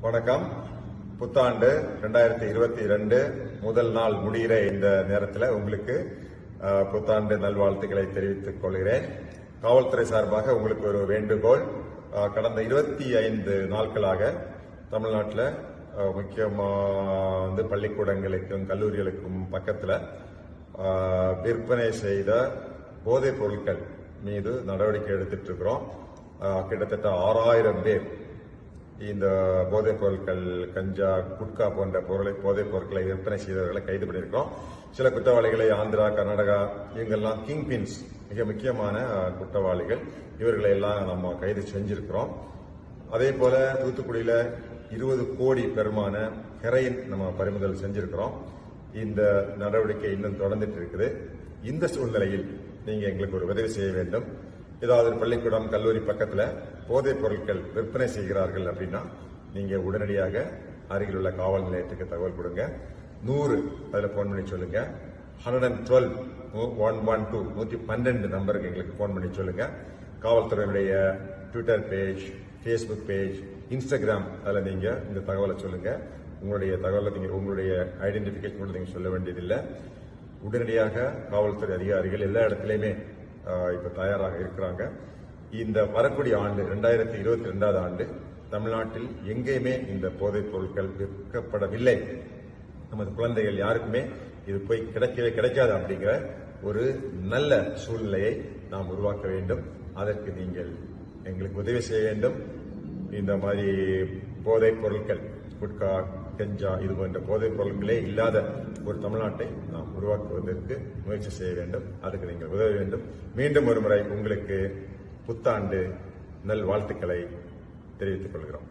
வணக்கம். புத்தாண்டு 2022 முதல் நாள் முடிகிற இந்த நேரத்தில் உங்களுக்கு புத்தாண்டு நல்வாழ்த்துக்களை தெரிவித்துக் கொள்கிறேன். காவல்துறை சார்பாக உங்களுக்கு ஒரு வேண்டுகோள். கடந்த 25 நாட்களாக தமிழ்நாட்டில் முக்கியமாக பள்ளிக்கூடங்களுக்கும் கல்லூரிகளுக்கும் பக்கத்தில் விற்பனை செய்த போதைப் பொருட்கள் மீது நடவடிக்கை எடுத்துட்டு இருக்கிறோம். கிட்டத்தட்ட 6000 பேர் இந்த போதைப் பொருட்கள், கஞ்சா, குட்கா போன்ற போதைப் பொருட்களை விற்பனை செய்தவர்களை கைது பண்ணியிருக்கிறோம். சில குற்றவாளிகளை ஆந்திரா, கர்நாடகா இவங்கெல்லாம் கிங் பின்ஸ், மிக முக்கியமான குற்றவாளிகள். இவர்களை எல்லாம் நம்ம கைது செஞ்சிருக்கிறோம். அதே போல தூத்துக்குடியில 20 கோடி பெருமான ஹெரோயின் நம்ம பறிமுதல் செஞ்சிருக்கிறோம். இந்த நடவடிக்கை இன்னும் தொடர்ந்துட்டு இருக்குது. இந்த சூழ்நிலையில் நீங்க எங்களுக்கு ஒரு உதவி செய்ய வேண்டும். ஏதாவது ஒரு பள்ளிக்கூடம், கல்லூரி பக்கத்தில் போதைப் பொருட்கள் விற்பனை செய்கிறார்கள் அப்படின்னா நீங்க உடனடியாக அருகில் உள்ள காவல் நிலையத்துக்கு தகவல் கொடுங்க. 100 அதில் போன் பண்ணி சொல்லுங்க. 112 112 112 நம்பருக்கு எங்களுக்கு போன் பண்ணி சொல்லுங்க. காவல்துறையினுடைய Twitter page, Facebook page, Instagram அதில் நீங்க இந்த தகவலை சொல்லுங்க. உங்களுடைய தகவலை உங்களுடைய ஐடென்டிபிகேஷன் நீங்க சொல்ல வேண்டியதில்லை. உடனடியாக காவல்துறை அதிகாரிகள் எல்லா இடத்துலையுமே இப்ப தயாராக இருக்கிறாங்க. இந்த வரக்கூடிய ஆண்டு 2022 ஆண்டு தமிழ்நாட்டில் எங்கேயுமே இந்த போதைப் பொருட்கள் விற்கப்படவில்லை. நமது குழந்தைகள் யாருக்குமே இது போய் கிடைக்காது அப்படிங்கிற ஒரு நல்ல சூழ்நிலையை நாம் உருவாக்க வேண்டும். அதற்கு நீங்கள் எங்களுக்கு உதவி செய்ய வேண்டும். இந்த மாதிரி போதைப் பொருட்கள், குட்கா, கஞ்சா இது போன்ற போதைப் பொருட்களே இல்லாத ஒரு தமிழ்நாட்டை நாம் உருவாக்குவதற்கு முயற்சி செய்ய வேண்டும். அதுக்கு நீங்கள் உதவ வேண்டும். மீண்டும் ஒருமுறை உங்களுக்கு புத்தாண்டு நல் வாழ்த்துக்களை தெரிவித்துக் கொள்கிறோம்.